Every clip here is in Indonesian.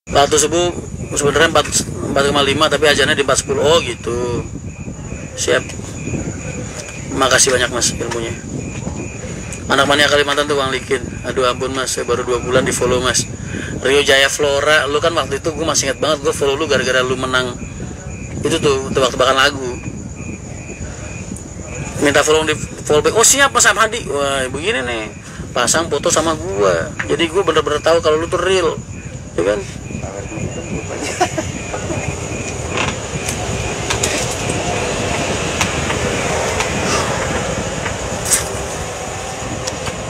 Waktu subuh sebenarnya 4,5 tapi ajarnya di 4.10. Oh gitu. Siap. Makasih banyak mas ilmunya. Anak mania Kalimantan tuh Bang Likin. Aduh ampun mas, saya baru 2 bulan di follow mas. Rio Jaya Flora, lu kan waktu itu gue masih ingat banget, gue follow lu gara-gara lu menang itu tuh tebak-tebakan lagu. Minta follow di follow back. Oh siap mas Hadi. Wah begini nih, pasang foto sama gue. Jadi gue bener-bener tahu kalau lu tuh real, ya kan?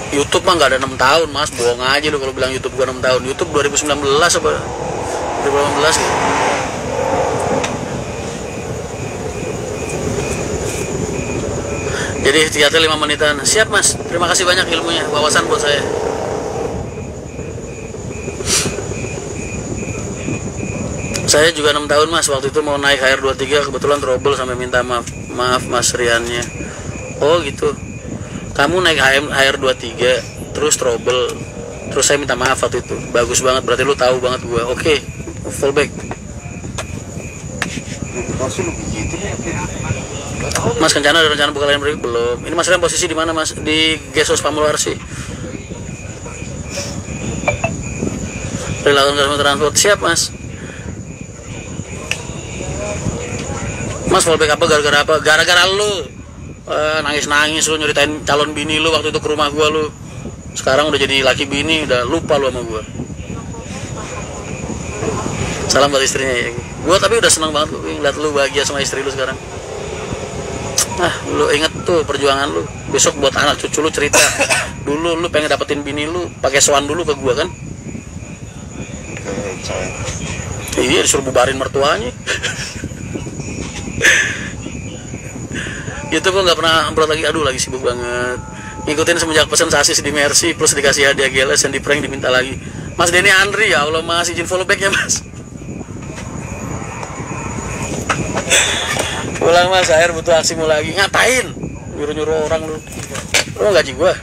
YouTube mah nggak ada 6 tahun mas, bohong aja lu kalau bilang YouTube gua 6 tahun. YouTube 2019 apa 2018 gitu. Jadi tiga 5 menitan. Siap mas, terima kasih banyak ilmunya, wawasan buat saya. Saya juga 6 tahun mas, waktu itu mau naik HR23 kebetulan trouble sampai minta maaf mas Riannya. Oh gitu. Kamu naik HR23 terus trouble, terus saya minta maaf waktu itu. Bagus banget, berarti lu tahu banget gua. Oke, fallback. Mas Kencana ada rencana buka lain break belum? Ini Mas Rian posisi di mana mas? Di Gesos Pamularsi. Relawan transport siap mas. Mas fallback apa gara-gara apa? Gara-gara lu. Nangis-nangis lu nyeritain calon bini lu waktu itu ke rumah gua lu. Sekarang udah jadi laki bini, udah lupa lu sama gua. Salam buat istrinya ya. Gua tapi udah seneng banget ngeliat lu bahagia sama istri lu sekarang. Lu inget tuh perjuangan lu. Besok buat anak cucu lu cerita. Dulu lu pengen dapetin bini lu, pakai sowan dulu ke gua kan? Iya, disuruh bubarin mertuanya. YouTube kok nggak pernah upload lagi, aduh lagi sibuk banget. Ngikutin semenjak pesan sasis di Mercy plus dikasih hadiah GLS yang di prank diminta lagi. Mas Denny Andri, ya Allah mas, izin follow back ya mas. Pulang mas, air butuh aksimu lagi. Ngapain? Nyuruh-nyuruh orang lu. Lu gaji gua.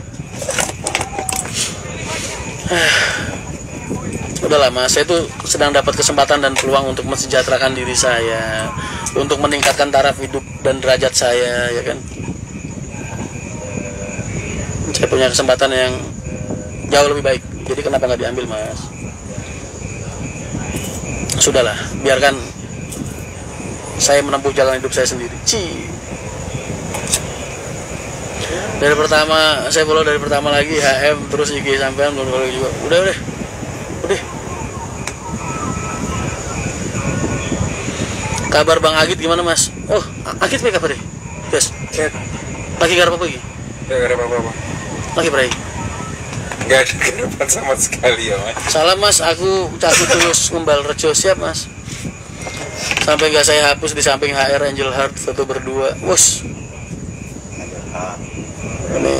Udahlah mas, saya tuh sedang dapat kesempatan dan peluang untuk mensejahterakan diri saya, untuk meningkatkan taraf hidup dan derajat saya, ya kan. Saya punya kesempatan yang jauh lebih baik, jadi kenapa nggak diambil mas? Sudahlah, biarkan saya menempuh jalan hidup saya sendiri. Dari pertama, saya follow dari pertama lagi HM, terus IG sampean belum follow juga. Udah. Kabar Bang Agit gimana mas? Oh, Agit baik kabar deh. Yes. Lagi garap apa lagi? Gak ada apa-apa. Lagi berai. Gak ada kedepan sama sekali ya mas. Salam mas, aku cakup terus ngembal rejo. Siap mas. Sampai gak saya hapus di samping HR Angel Heart foto berdua. Wus. Ini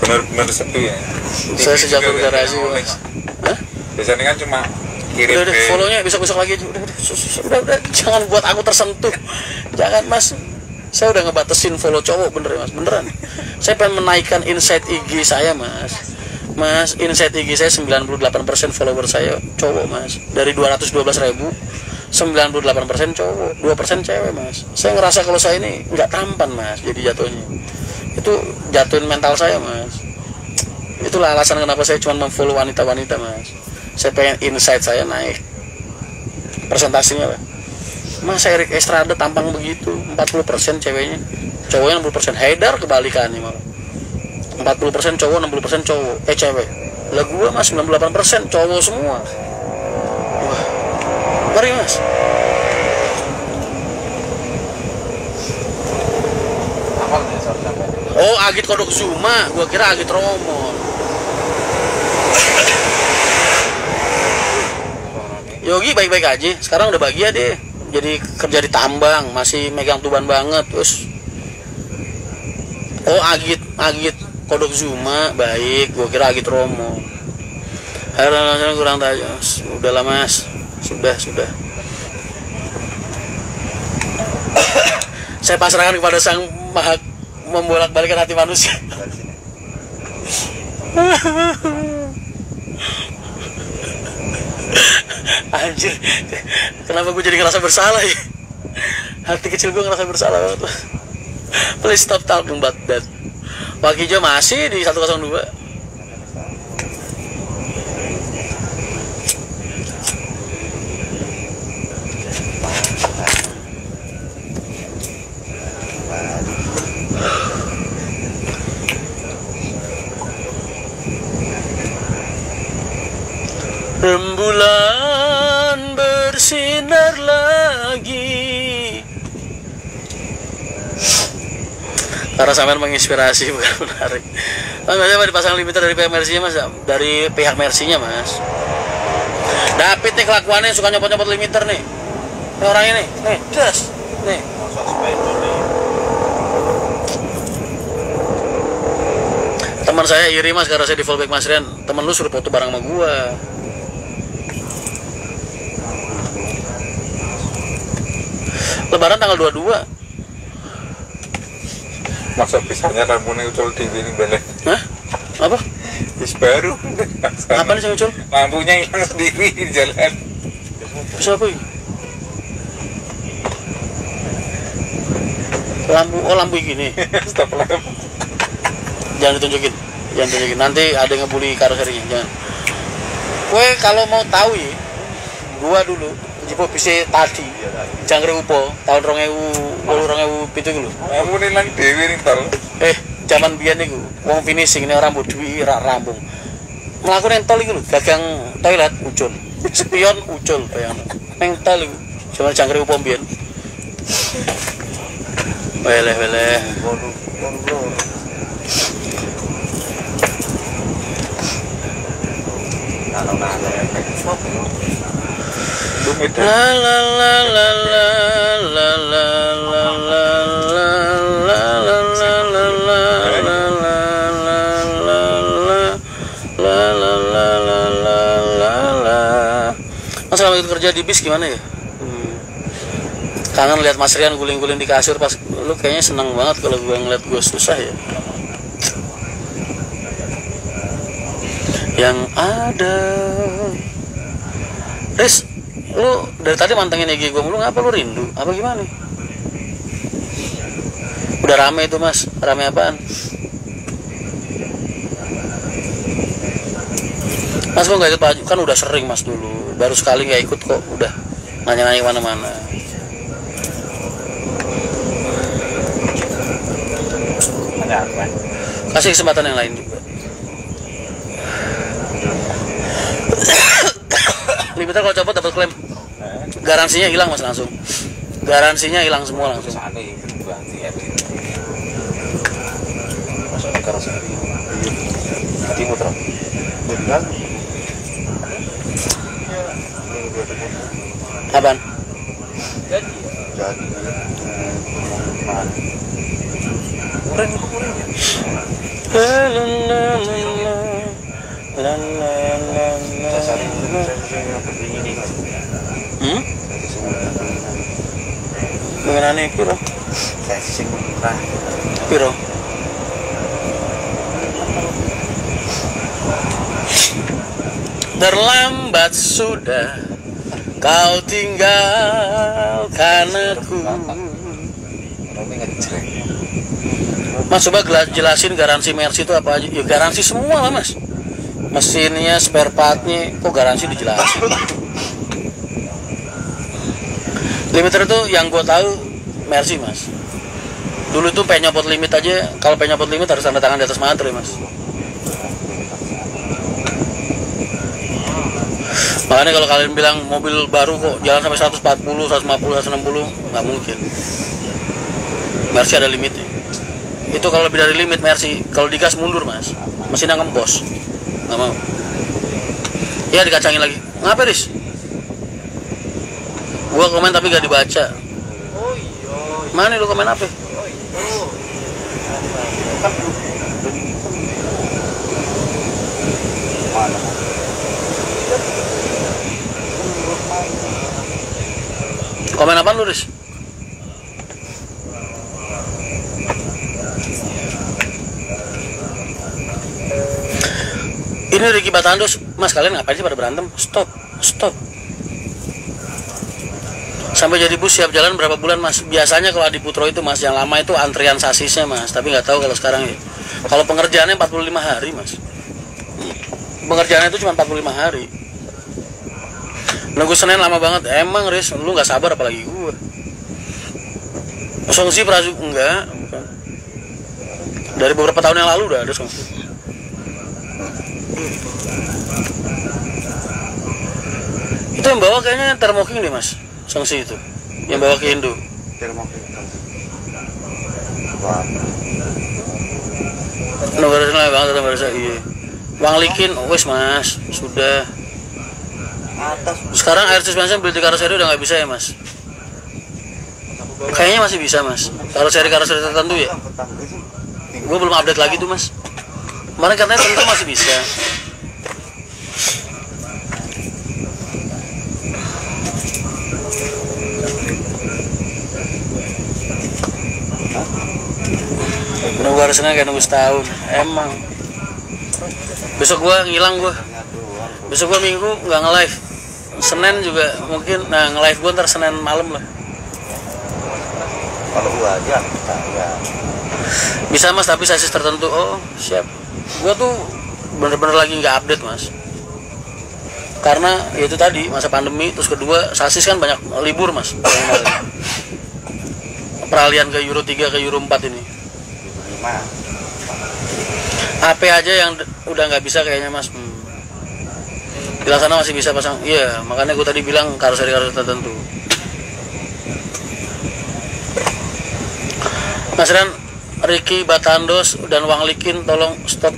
Benar-benar sepi ya. saya sejak garasi mas. Hah? Biasanya kan cuma kirim. Udah, follow-nya besok-besok lagi. Udah, jangan buat aku tersentuh. Jangan mas. Saya udah ngebatasin follow cowok bener ya mas, beneran. Saya pengen menaikkan insight IG saya mas. Mas, insight IG saya 98% follower saya cowok mas. Dari 212.000, 98% cowok, 2% cewek mas. Saya ngerasa kalau saya ini nggak tampan mas, jadi jatuhnya. Itu jatuhin mental saya mas. Itulah alasan kenapa saya cuma memfollow wanita-wanita mas. Saya pengen insight saya naik presentasinya lah. Mas Erik Estrada tampang begitu, 40% ceweknya, cowoknya 60%. Haidar kebalikannya malah, 40% cowok, 60% cowok, cewek. Lah gua mas 98% cowok semua. Wah, mari mas. Oh, Agit Kodok Zuma, gua kira Agit Romo. Yogi baik-baik aja, sekarang udah bahagia deh. Jadi kerja di tambang, masih megang tuban banget. Terus oh Agit Kodok Zuma baik, gua kira Agit Romo. Harusnya kurang tahu. Udahlah mas, sudah. Saya pasrahkan kepada Sang Maha membolak-balikan hati manusia. Anjir, kenapa gue jadi ngerasa bersalah ya? Hati kecil gue ngerasa bersalah banget. Please stop talking about that. Wakijo masih di 102. Rembulan bersinar lagi. Karena sampean menginspirasi, bukan menarik. Mas, biasanya dipasang limiter dari pihak Mercy-nya mas, dari pihak Mercy-nya mas. David nih kelakuannya suka nyopot-nyopot limiter nih. Ini orang ini, nih, das, nih. Teman saya iri mas karena saya di fallback Mas Rian. Temen lu suruh foto bareng sama gua. Lebaran tanggal 22. Masa pisahnya lampunya ucul di sini balik. Hah? Apa? Bis baru. Apa nih yang ucul? Lampunya hilang sendiri di jalan. Bisa apa ini? Lampu, oh lampu gini. Stop lampu. Jangan ditunjukin. Jangan tunjukin. Nanti ada yang ngebully karoserinya. Jangan. Gue kalau mau tahu ya, gua dulu jipo bisa tadi jangkrik upo tahun 2007 lho. Lampu hilang dewi nih tol. Zaman biyen niku wong finishing ini rambut duwi rak rambung. Mlaku nang tol iku lho, gagang toilet ucul. Spion ucul bayang. Nang tol iku. Zaman jangkrik upo biyen. Weleh. La la la la la la la la la la la la. Mas kalau itu kerja di bis gimana ya? Kangen lihat Mas Rian guling-guling di kasur pas lu kayaknya seneng banget kalau gue ngeliat gue susah ya. Yang ada Riz, lu dari tadi mantengin IG gue mulu, ngapa lu rindu? Apa gimana? Udah rame itu mas, rame apaan? Mas kok gak ikut Pak? Kan udah sering mas dulu, baru sekali gak ikut kok, udah nanya-nanya mana-mana. Kasih kesempatan yang lain juga. Limiter kalau copot dapat klaim. Garansinya hilang mas langsung. Garansinya hilang semua langsung. Apaan? Dengan aneh piro? Piro? Terlambat sudah kau tinggalkan aku. Mas coba jelasin garansi Mercy itu apa aja? Ya garansi semua lah mas. Mesinnya, spare partnya, kok garansi dijelasin. Limiter itu yang gue tahu Mercy mas. Dulu tuh pengen nyopot limit aja, kalau pengen nyopot limit harus tanda tangan di atas materai mas. Makanya kalau kalian bilang mobil baru kok jalan sampai 140, 150, 160, nggak mungkin. Mercy ada limitnya. Itu kalau lebih dari limit Mercy, kalau digas mundur mas, mesinnya ngembos, nggak mau. Iya dikacangin lagi. Ngapa Riz? Gua komen tapi gak dibaca. Mana lu komen apa? Komen apa lu Riz? Ini Ricky Batandos, mas kalian ngapain sih pada berantem? Stop. Sampai jadi bus siap jalan berapa bulan mas? Biasanya kalau Adi Putro itu mas, yang lama itu antrian sasisnya mas. Tapi nggak tahu kalau sekarang ya. Kalau pengerjaannya 45 hari mas. Pengerjaannya itu cuma 45 hari. Nunggu Senin lama banget. Emang Riz, lu nggak sabar apalagi gue. Songsi Prazu enggak. Bukan. Dari beberapa tahun yang lalu udah ada Songsi. Itu yang bawa kayaknya Thermo King deh mas. Songsi itu yang bawa ke Indo. Nomor sana banget nomor saya. Iya. Wang Likin, wes mas, sudah. Sekarang air suspension beli di karoseri udah nggak bisa ya mas? Kayaknya masih bisa mas. Karoseri tertentu ya. Gue belum update lagi tuh mas. Kemarin katanya tentu masih bisa. Nunggu harusnya kayak nunggu setahun. Emang besok gua ngilang gua. Besok gua Minggu nggak nge-live. Senin juga mungkin. Nah nge-live gua ntar Senin malam lah. Kalau gua aja ya. Bisa mas, tapi sasis tertentu. Oh siap. Gua tuh bener-bener lagi nggak update mas. Karena ya itu tadi masa pandemi. Terus kedua sasis kan banyak libur mas. Peralihan ke Euro 3 ke Euro 4 ini. AP aja yang udah nggak bisa kayaknya mas. Di sana masih bisa pasang. Iya, makanya gue tadi bilang karoseri tertentu. Mas Ren, Ricky Batandos dan Wang Likin tolong stop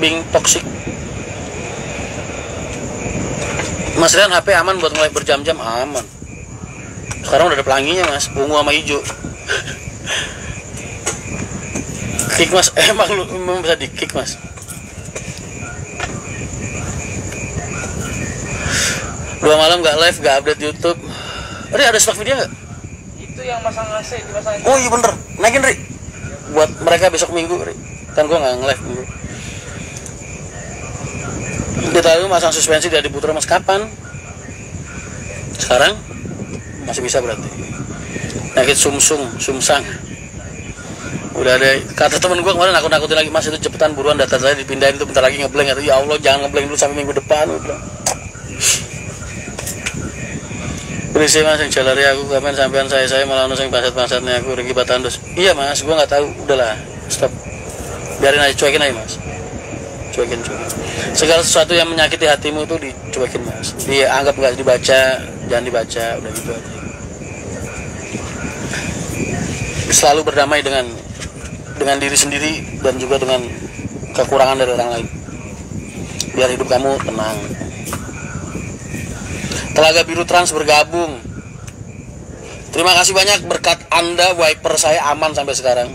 being toxic. Mas Ren, HP aman buat mulai berjam-jam? Aman. Sekarang udah ada pelanginya mas, ungu sama hijau. Kick mas, emang lu bisa di kick mas. Dua malam nggak live, nggak update YouTube. Ri ada stok video nggak? Itu yang masang AC dipasang. Oh iya bener, naikin Ri. Buat mereka besok Minggu Ri. Kan gua nggak nge-live Minggu. Dia tahu masang suspensi dari Adi Putro mas kapan? Sekarang masih bisa berarti. Nakit sumsang. Udah ada kata temen gue kemarin aku nakutin lagi mas itu cepetan buruan data saya dipindahin itu bentar lagi ngeblank. Ya Allah jangan ngeblank dulu sampai minggu depan udah. Berisi mas yang jalari aku kapan sampean saya malah nuseng pasat-pasatnya aku Ricky Batandos. Iya mas gue nggak tahu udahlah stop biarin aja cuekin aja mas cuekin segala sesuatu yang menyakiti hatimu itu dicuekin mas dia anggap nggak dibaca jangan dibaca udah gitu aja selalu berdamai dengan diri sendiri dan juga dengan kekurangan dari orang lain biar hidup kamu tenang. Telaga Biru Trans bergabung. Terima kasih banyak berkat Anda wiper saya aman sampai sekarang.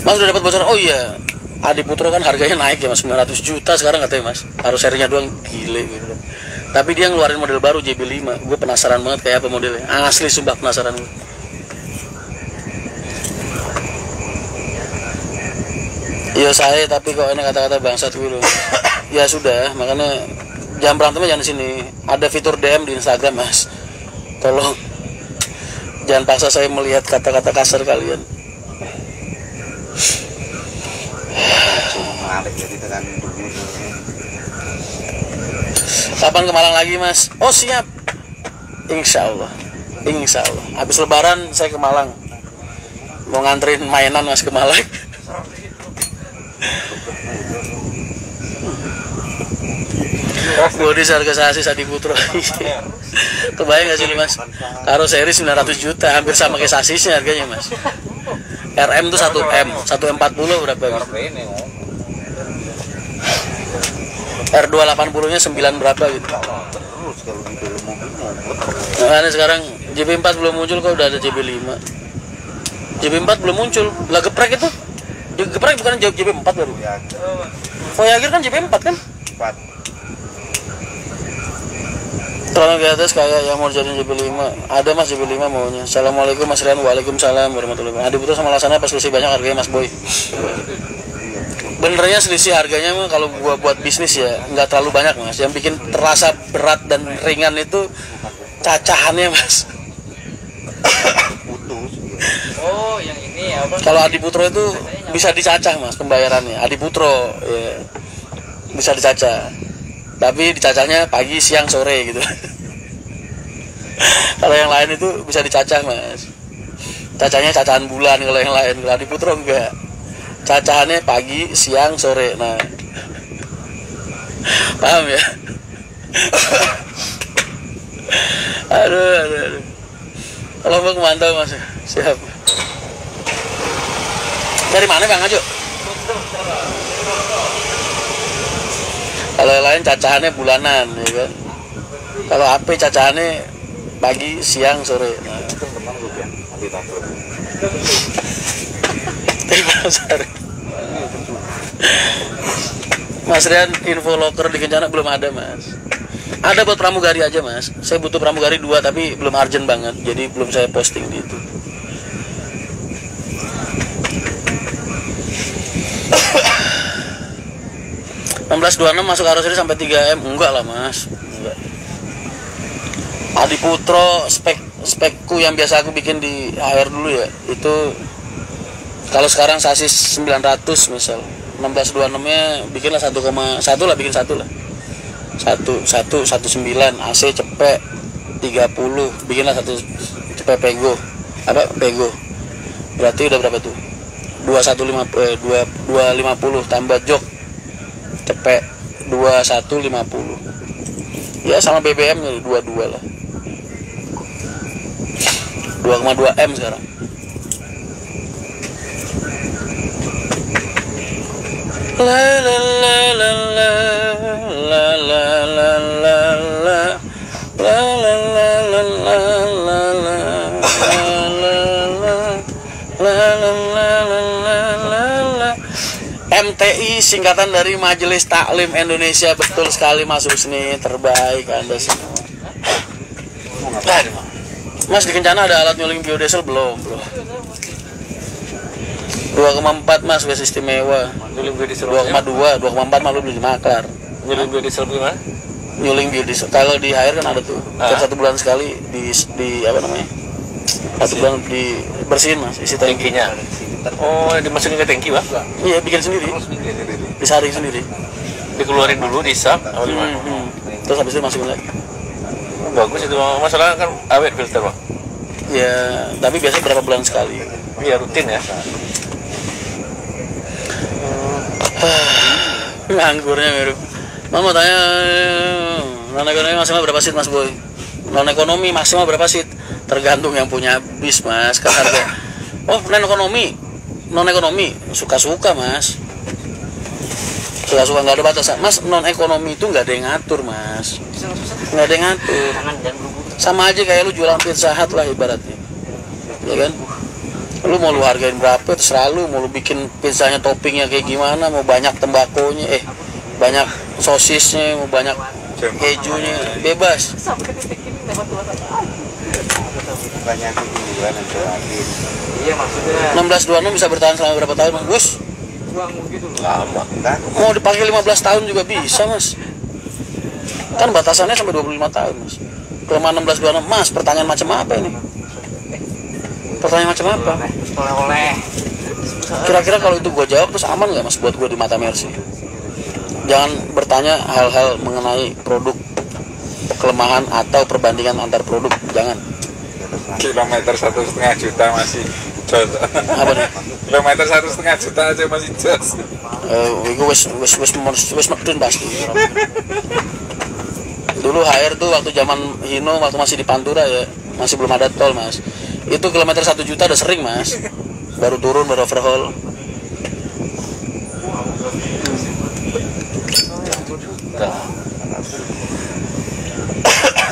Mas udah dapat bocoran? Oh iya, Adi Putro kan harganya naik ya mas 900 juta sekarang katanya mas. Harus serinya doang gile gitu. Tapi dia ngeluarin model baru JB5. Gue penasaran banget kayak apa modelnya. Asli sumpah penasaran gue. Iya saya tapi kok ini kata-kata bangsat gue loh. Ya sudah, makanya jangan berantemnya jangan di sini. Ada fitur DM di Instagram mas. Tolong jangan paksa saya melihat kata-kata kasar kalian. Kapan ke Malang lagi mas? Oh siap. Insya Allah. Habis Lebaran saya ke Malang. Mau nganterin mainan mas ke Malang. Bodi harga sasis Adi Putro. Kebayang gak sih mas? Karoseri 900 juta, hampir sama kayak sasisnya harganya mas. RM tuh 1M 1M40 berapa? R280 nya 9 berapa gitu. Nah ini sekarang JB4 belum muncul kok udah ada JB5. JB4 belum muncul. Lah geprek itu? Geprek bukan JB4 baru. Voyager kan JB4 kan? 4. Tolong ke atas kayak yang mau jadi JB5. Ada mas JB5 maunya. Assalamualaikum mas Rian. Waalaikumsalam warahmatullahi wabarakatuh. Adi Putro sama Lasana pas solusi banyak harganya mas Boy. Benernya selisih harganya mah kalau gua buat bisnis ya nggak terlalu banyak mas. Yang bikin terasa berat dan ringan itu cacahannya mas. Oh, yang ini apa? Kalau Adiputro itu bisa dicacah mas pembayarannya. Adiputro ya, bisa dicacah. Tapi dicacahnya pagi, siang, sore gitu. Kalau yang lain itu bisa dicacah mas. Cacahnya cacahan bulan kalau yang lain. Kalau Adiputro enggak. Cacahannya pagi, siang, sore. Nah, paham ya? aduh. Kelompok mantau mas. Siap. Dari mana Bang Ajo? Kalau yang lain cacahannya bulanan, ya kan? Kalau AP cacahannya pagi, siang, sore. Nah. Mas Rian, info loker di Kencana belum ada mas. Ada buat pramugari aja mas. Saya butuh pramugari 2 tapi belum urgent banget, jadi belum saya posting di itu. (1626) masuk arus ini sampai 3M. Enggak lah mas, enggak. Adiputro spekku yang biasa aku bikin di HR dulu ya, itu kalau sekarang sasis 900 misal 1626 nya bikinlah 1,1 lah, bikin 1 lah, 19 AC cepet 30, bikinlah 1 cepet pego pego, berarti udah berapa tuh, 250 tambah jok cepet 2150 ya, sama BBM jadi 22 lah, 2,2 M sekarang. La la la la la la la la la la la la la la la. MTI singkatan dari Majelis Taklim Indonesia. Betul sekali Mas Husni, terbaik Anda semua. Mas di Kencana ada alat nyuling biodiesel belum? 2,4 mas, wes istimewa. Nyuling biodiesel 2,2, 2,4 malu beli di maklar. Nyuling biodiesel gimana? Nyuling biodiesel. Kalau di HR kan ada tuh. Setiap 1 bulan sekali di apa namanya? 1 bulan dibersihin mas, isi Tangkinya. Oh, dimasukin ke tangki, Bang? Iya, bikin sendiri. Disaring sendiri. Dikeluarin dulu, disap, atau gimana? Terus habis itu masukin lagi. Bagus itu, masalah kan awet filter, Bang. Ya, tapi biasanya berapa bulan sekali. Iya, rutin ya. Nganggurnya mirip. Mas mau tanya, non ekonomi maksimal berapa seat mas boy? Non ekonomi maksimal berapa seat? Tergantung yang punya bis mas, kan harga. Oh non ekonomi suka-suka mas, suka-suka, nggak ada batasan mas. Non ekonomi itu nggak ada yang ngatur mas, nggak ada yang ngatur. Sama aja kayak lu jualan Pizza Hut lah ibaratnya, ya kan? Lu mau lu hargain berapa terserah lu, mau lu bikin pizzanya toppingnya kayak gimana, mau banyak tembakonya, banyak sosisnya, mau banyak kejunya, bebas. Banyak tujuan yang terakhir. Iya, maksudnya 1626 bisa bertahan selama berapa tahun mas? Gus? Lama kan? Mau dipakai 15 tahun juga bisa mas. Kan batasannya sampai 25 tahun mas. Kelemahan 1626 mas, pertanyaan macam apa ini? Pertanyaan macam apa? oleh-oleh. Kira-kira kalau itu gue jawab terus aman nggak mas buat gue di mata Mercy? Jangan bertanya hal-hal mengenai produk, kelemahan atau perbandingan antar produk, jangan. Kilometer 1,5 juta masih jos. Apa nih? Kilometer 1,5 juta aja masih jos. Itu wes medun pasti. Dulu HR tuh waktu zaman Hino, waktu masih di Pantura ya, masih belum ada tol mas. Itu kilometer 1 juta udah sering mas. Baru turun, baru overhaul.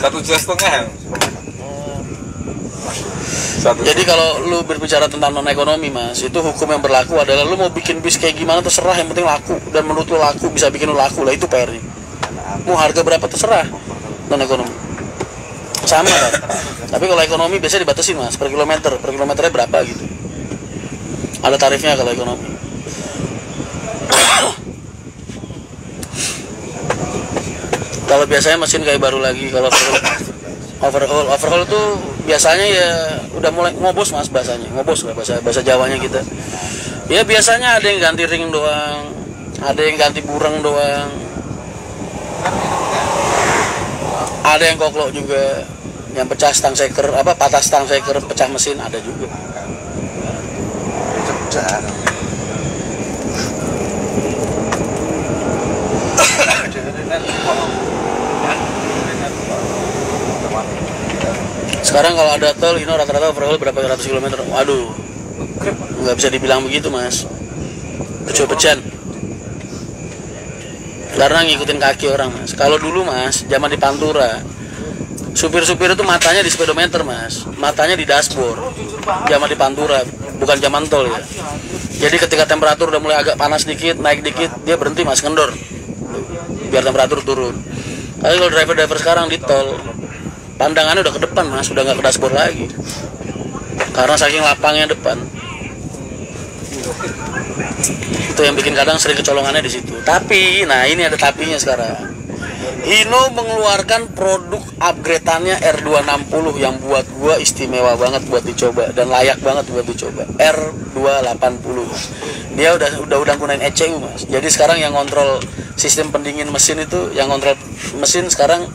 Satu juta setengah. Jadi kalau lu berbicara tentang non ekonomi mas, itu hukum yang berlaku adalah lu mau bikin bis kayak gimana terserah, yang penting laku, dan menurut lu laku bisa bikin lu laku lah, itu PR-nya. Mau harga berapa terserah, non ekonomi sama kan. Tapi kalau ekonomi biasanya dibatasin mas, per kilometernya berapa gitu, ada tarifnya kalau ekonomi. Kalau biasanya mesin kayak baru lagi. Kalau overhaul tuh biasanya ya udah mulai ngobos mas, bahasanya ngobos lah, bahasa Jawanya kita. Ya biasanya ada yang ganti ring doang, ada yang ganti bureng doang, ada yang koklok juga, yang pecah stang shaker, patah stang shaker, pecah mesin ada juga. Sekarang kalau ada tol, ini rata-rata overhaul berapa ratus kilometer? Waduh, nggak bisa dibilang begitu mas. Pejan. Karena ngikutin kaki orang mas. Kalau dulu mas, zaman di Pantura, supir-supir itu matanya di speedometer mas, matanya di dashboard. Zaman di Pantura, bukan zaman tol ya. Jadi ketika temperatur udah mulai agak panas dikit, naik dikit, dia berhenti mas, kendor, biar temperatur turun. Tapi kalau driver sekarang di tol, pandangannya udah ke depan mas, udah nggak ke dashboard lagi, karena saking lapangnya depan. Itu yang bikin kadang sering kecolongannya di situ. Tapi, nah ini ada tapinya sekarang. Hino mengeluarkan produk upgrade-annya R260 yang buat gua istimewa banget buat dicoba dan layak banget buat dicoba. R280. Dia udah gunain ECU mas. Jadi sekarang yang kontrol sistem pendingin mesin itu, yang kontrol mesin sekarang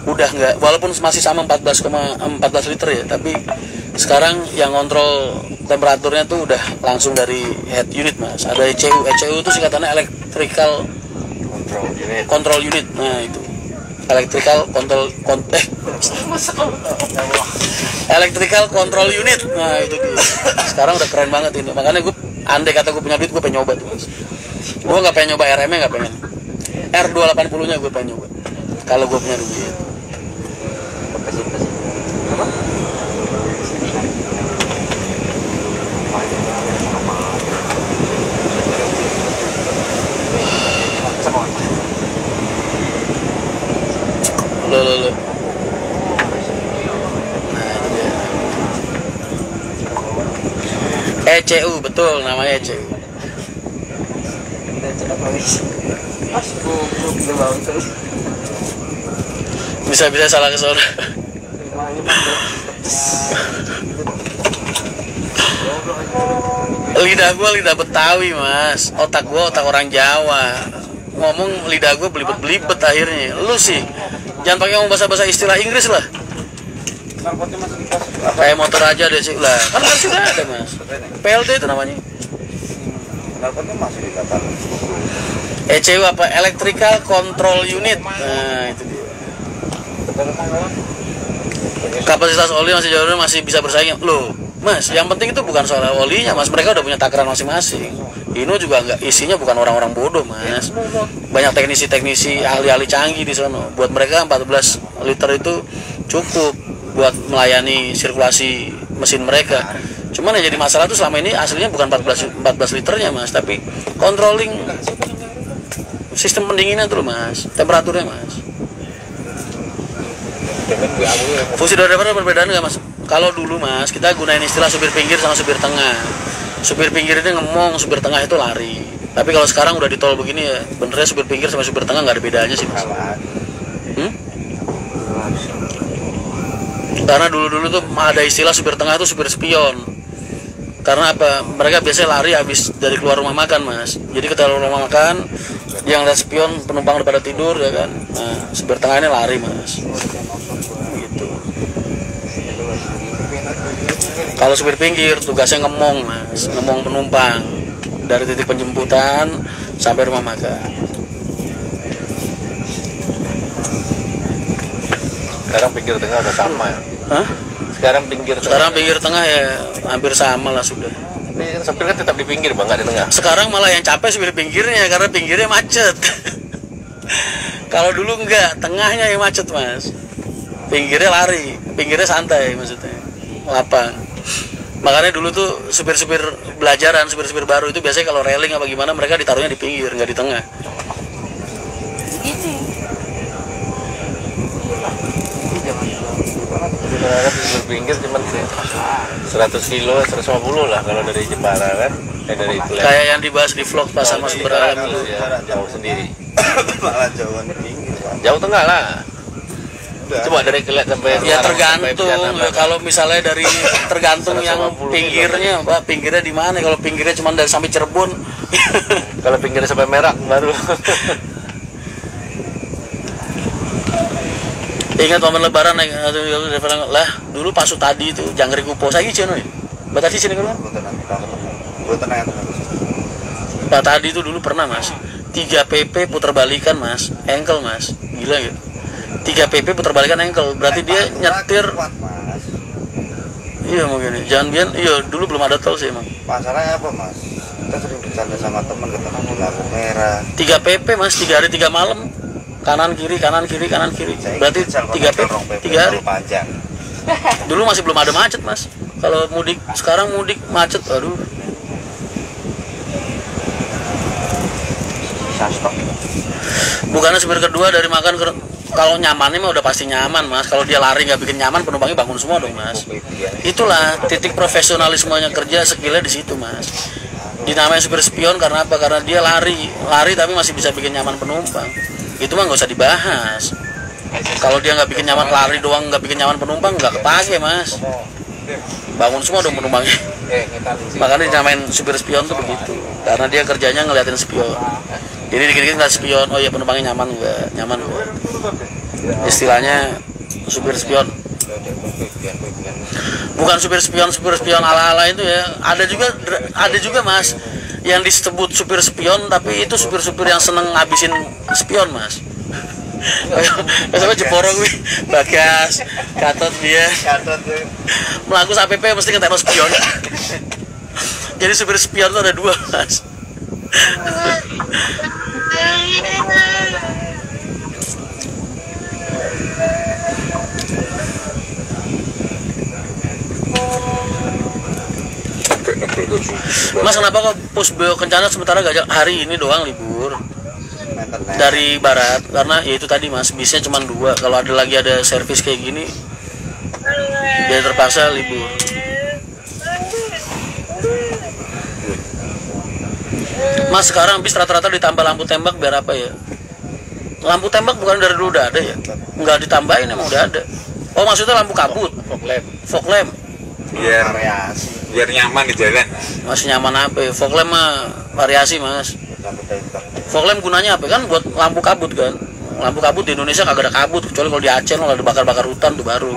udah nggak, walaupun masih sama 14 liter ya, tapi sekarang yang kontrol temperaturnya tuh udah langsung dari head unit mas. Ada ECU itu singkatannya electrical control unit. Nah itu electrical control unit. Nah itu dia. Sekarang udah keren banget ini. Makanya gue, andai kata gue punya duit, gue pengen nyoba tuh mas. Gue nggak pengen nyoba RM nya, nggak pengen. R280 nya gue pengen nyoba kalau gue punya duit. Loh. Nah itu dia. ECU, betul namanya ECU. Bisa salah ke sana. Lidah gue lidah Betawi mas, otak gue otak orang Jawa. Ngomong lidah gue belibet akhirnya. Lu sih jangan pakai ngomong bahasa istilah Inggris lah. Kayak motor aja deh sih lah. Kan sudah ada mas. PLT itu namanya. ECU apa? Electrical Control Unit. Nah itu dia. Kapasitas oli masih jauh, masih bisa bersaing. Loh mas, yang penting itu bukan soal olinya mas. Mereka udah punya takaran masing-masing. Hino juga nggak, isinya bukan orang-orang bodoh mas. Banyak teknisi-teknisi, ahli-ahli canggih di sana. Buat mereka 14 liter itu cukup buat melayani sirkulasi mesin mereka. Cuman yang jadi masalah tuh selama ini aslinya bukan 14 liternya mas, tapi controlling sistem pendinginan tuh mas, temperaturnya mas. Fungsi driver perbedaan nggak mas? Kalau dulu mas, kita gunain istilah supir pinggir sama supir tengah. Supir pinggir ini ngemong, supir tengah itu lari. Tapi kalau sekarang udah di tol begini ya, benernya supir pinggir sama supir tengah nggak ada bedanya sih mas. Karena dulu tuh ada istilah supir tengah itu supir spion. Karena apa? Mereka biasanya lari habis dari keluar rumah makan mas. Jadi ketika rumah makan, yang ada spion penumpang udah pada tidur ya kan. Nah, supir tengah ini lari mas. Gitu. Kalau supir pinggir tugasnya ngemong mas, ngemong penumpang dari titik penjemputan sampai rumah makan. Sekarang pinggir tengah udah sama ya? Hah? Sekarang pinggir tengah ya hampir sama lah sudah. Tapi supir kan tetap di pinggir bang, nggak di tengah. Sekarang malah yang capek supir pinggirnya karena pinggirnya macet. Kalau dulu enggak, tengahnya yang macet mas. Pinggirnya lari, pinggirnya santai maksudnya, lapang. Makanya dulu tuh supir-supir belajaran, supir-supir baru itu biasanya kalau railing apa gimana mereka ditaruhnya di pinggir, nggak di tengah. kan berpinggir cuma 100 kilo 150 lah kalau dari Jepara kan, dari Tulen. Kayak yang dibahas di vlog pas sama Sumber Alam itu. Ya, jauh sendiri. Malah jauhan pinggir, Pak. Jauh tengah lah. Coba dari Kelet sampai Ya Semarang, sampai tergantung Pejana, ya, kalau misalnya dari tergantung yang 150 pinggirnya, Pak, pinggirnya di mana? Kalau pinggirnya cuma dari sampai Cirebon. kalau pinggirnya sampai Merak baru. Ingat momen lebaran naik lah dulu pas tadi itu Jangkrik Kupo saya cino ya. Mbak tadi sini kan? Mbak tadi itu dulu pernah Mas 3 PP putar balikan Mas, engkel Mas, gila gitu. 3 PP putar balikan engkel, berarti dia nyetir. Iya mungkin, jangan biar, iya dulu belum ada tol sih emang. Masalahnya apa Mas? Kita sering bercanda sama teman ketemu di lampu merah. 3 PP Mas, 3 hari 3 malam, kanan kiri kanan kiri kanan kiri. Berarti 3 PP 3 hari. Panjang. Dulu masih belum ada macet Mas. Kalau mudik sekarang mudik macet, aduh. Bukannya supir kedua dari makan kalau nyamannya mah udah pasti nyaman Mas. Kalau dia lari nggak bikin nyaman, penumpangnya bangun semua dong Mas. Itulah titik profesionalismenya kerja, skillnya di situ Mas. Dinamanya supir spion karena apa? Karena dia lari tapi masih bisa bikin nyaman penumpang. Itu mah nggak usah dibahas. Kalau dia nggak bikin nyaman, lari doang nggak bikin nyaman penumpang, nggak kepake Mas. Bangun semua dong penumpangnya. Makanya dinamain supir spion tuh begitu. Karena dia kerjanya ngeliatin spion. Jadi dikit-dikit ngeliat spion, oh iya penumpangnya nyaman nggak? Istilahnya supir spion. Bukan supir spion ala-ala itu ya. Ada juga Mas yang disebut supir spion, tapi itu supir-supir yang seneng ngabisin spion Mas. Sampai Jeporo gue, Bagas, Gatot dia. Melaku APP mesti ngetek spion. Jadi supir spion itu ada 2 Mas. Mas kenapa kok Pusbeo Kencana sementara gak hari ini doang libur dari barat? Karena ya itu tadi Mas, bisnya cuma 2. Kalau ada lagi ada servis kayak gini dia terpaksa libur. Mas sekarang bis rata-rata ditambah lampu tembak biar apa ya? Lampu tembak bukan dari dulu udah ada ya? Nggak ditambahin, emang udah ada. Oh maksudnya lampu kabut? Fog lamp. Biar nyaman di jalan. Masih nyaman apa ya? Fog lamp mah variasi Mas. Fog lamp gunanya apa? Kan buat lampu kabut kan. Lampu kabut di Indonesia kagak ada kabut, kecuali kalau di Aceh lo ada bakar-bakar hutan tuh baru.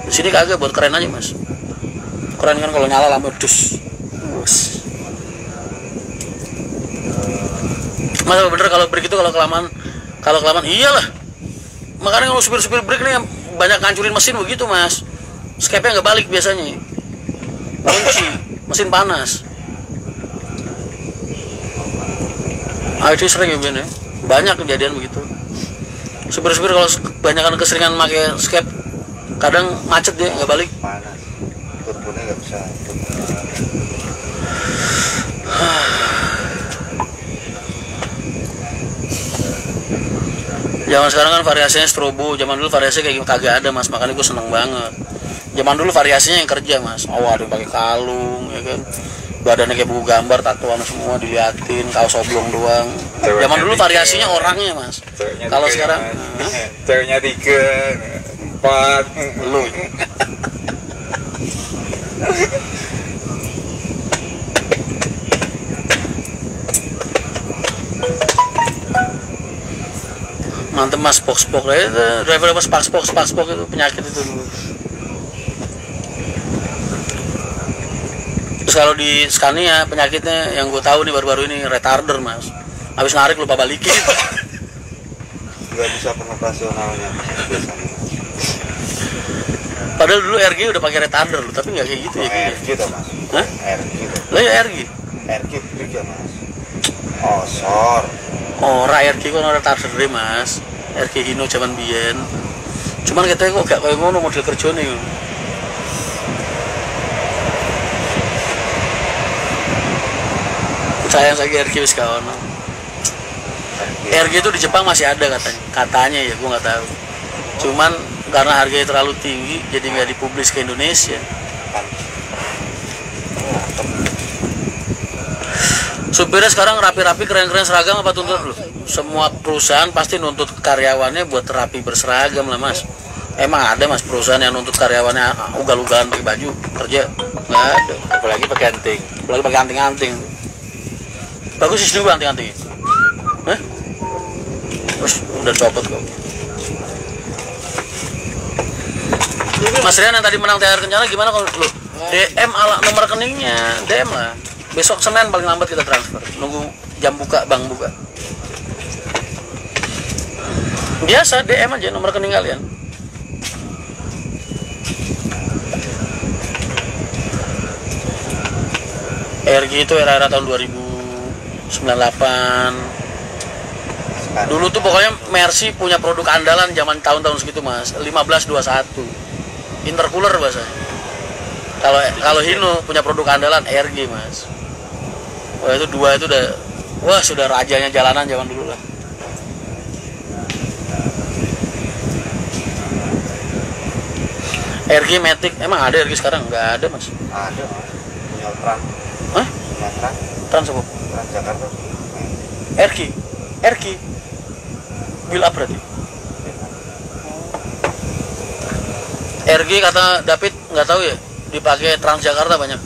Di sini kagak, buat keren aja Mas. Keren kan kalau nyala lampu dus. Mas bener kalau break itu kalau kelamaan iyalah. Makanya kalau supir-supir break nih yang banyak ngancurin mesin begitu Mas. Skepnya nggak balik biasanya. Kunci, mesin panas. Itu sering ya Ben ya. Banyak kejadian begitu. Supir-supir kalau kebanyakan keseringan pakai skep, kadang macet dia nggak balik. Panas. Turbonya nggak bisa. Zaman sekarang kan variasinya strobo, zaman dulu variasinya kayak kagak ada Mas, makanya gue seneng banget. Zaman dulu variasinya yang kerja Mas, ada yang pakai kalung, ya kan, badannya kayak buku gambar, tatoan semua diliatin, kaos oblong doang. Zaman dulu variasinya orangnya Mas. Kalau sekarang, ceweknya 3, 4, lu. Mantep Mas, box-box itu driver apa spark-box itu penyakit itu dulu. Terus kalau di Scania penyakitnya yang gue tahu nih baru-baru ini retarder Mas. Habis narik lupa balikin. Nggak bisa pengoperasionalnya biasanya. Padahal dulu RG udah pakai retarder loh, tapi nggak kayak gitu ya kayaknya. RG tuh Mas. Hah? RG tuh. Lah ya RG. RG juga Mas. Osor. Ora RG kan retarder deh Mas. RG Hino zaman biyen. Cuman katanya kok gak kayak ngono model kerjane yo. Sayang saya RG wis gak ono. RG itu di Jepang masih ada katanya ya, gua nggak tahu. Cuman karena harganya terlalu tinggi jadi nggak dipublis ke Indonesia. Supirnya sekarang rapi-rapi, keren-keren seragam apa tuntut lu? Semua perusahaan pasti nuntut karyawannya buat rapi berseragam lah mas. Emang ada mas perusahaan yang nuntut karyawannya ugal-ugalan pakai baju kerja? Nggak ada. Apalagi pakai anting. Apalagi pakai anting-anting. Bagus sih juga anting-anting. Hah? Terus udah copot kok. Mas Rian yang tadi menang THR Kencana gimana kalau lu? DM ala nomor rekeningnya, DM lah. Besok Senin paling lambat kita transfer. Nunggu jam buka, bank buka. Biasa DM aja nomor rekening kalian. RG itu era-era tahun 2098. Dulu tuh pokoknya Mercy punya produk andalan zaman tahun-tahun segitu mas, 1521 intercooler bahasanya. Kalau Hino punya produk andalan RG mas. Wah itu dua itu udah, wah sudah rajanya jalanan zaman dulu lah. RG Matic, emang ada RG sekarang? Nggak ada mas. Ada punya Trans. Hah? Punya Trans. Trans apa? Transjakarta. RG build up berarti. RG kata David nggak tahu ya, dipakai Transjakarta banyak.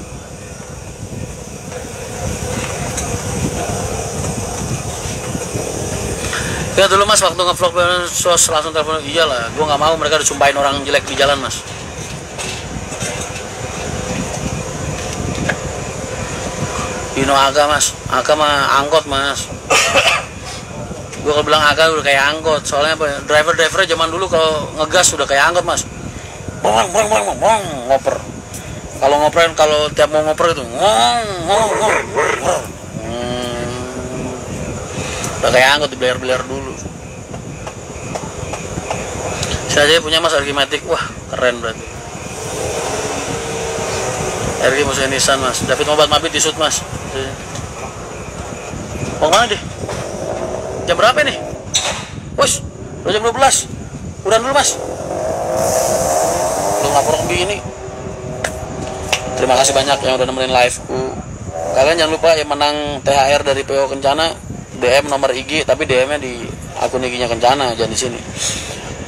Ya dulu mas waktu ngevlog sos langsung telepon, iyalah, gue nggak mau mereka disumpahin orang jelek di jalan mas. Dino Aga mas, Aga mah angkot mas. Gue kalau bilang Aga udah kayak angkot, soalnya apa? Driver-drivernya zaman dulu kalau ngegas udah kayak angkot mas. Bong, ngoper. Kalau ngoperin, kalau tiap mau ngoper itu, udah kayak angkot di beler dulu. Saya aja punya mas RG Matic, wah keren berarti. RG musuhnya Nissan mas. David mau mabit di shoot mas. Mau mana deh? Jam berapa nih? Wes, udah jam 12. Udah dulu mas. Lu ngapur ini. Terima kasih banyak yang udah nemenin live-ku. Kalian jangan lupa yang menang THR dari PO Kencana, DM nomor IG, tapi DM-nya di akun IG-nya Kencana, jangan di sini.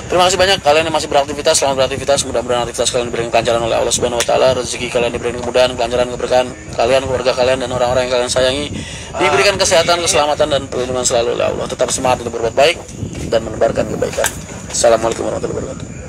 Terima kasih banyak kalian yang masih beraktivitas, selamat beraktivitas, mudah-mudahan aktivitas kalian diberikan kelancaran oleh Allah Subhanahu wa taala, rezeki kalian diberikan kemudahan, kelancaran, keberkahan, kalian, keluarga kalian dan orang-orang yang kalian sayangi diberikan kesehatan, keselamatan dan perlindungan selalu oleh Allah. Tetap semangat untuk berbuat baik dan menebarkan kebaikan. Assalamualaikum warahmatullahi wabarakatuh.